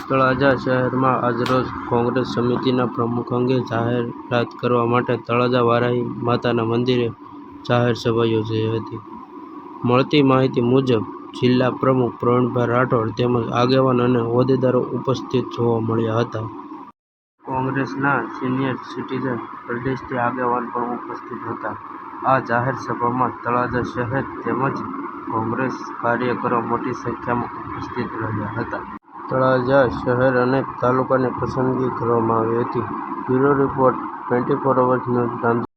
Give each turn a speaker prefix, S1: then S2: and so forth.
S1: તળાજા શહેરમાં આજરોજ કોંગ્રેસ સમિતિના પ્રમુખ અંગે જાહેરાત કરવા માટે તળાજા વારાહી માતાના મંદિરે જાહેર સભા યોજાઈ હતી. મળતી માહિતી મુજબ જિલ્લા પ્રમુખ પ્રવીણભાઈ રાઠોડ તેમજ આગેવાન અને હોદ્દેદારો ઉપસ્થિત જોવા મળ્યા હતા. કોંગ્રેસના સિનિયર સિટીઝન પ્રદેશથી આગેવાન પણ ઉપસ્થિત હતા. આ જાહેર સભામાં તળાજા શહેર તેમજ કોંગ્રેસ કાર્યકરો મોટી સંખ્યામાં ઉપસ્થિત રહ્યા હતા. તળાજા શહેર અને તાલુકાની પસંદગી કરવામાં આવી હતી. Bureau report 24 hours news, Ramji.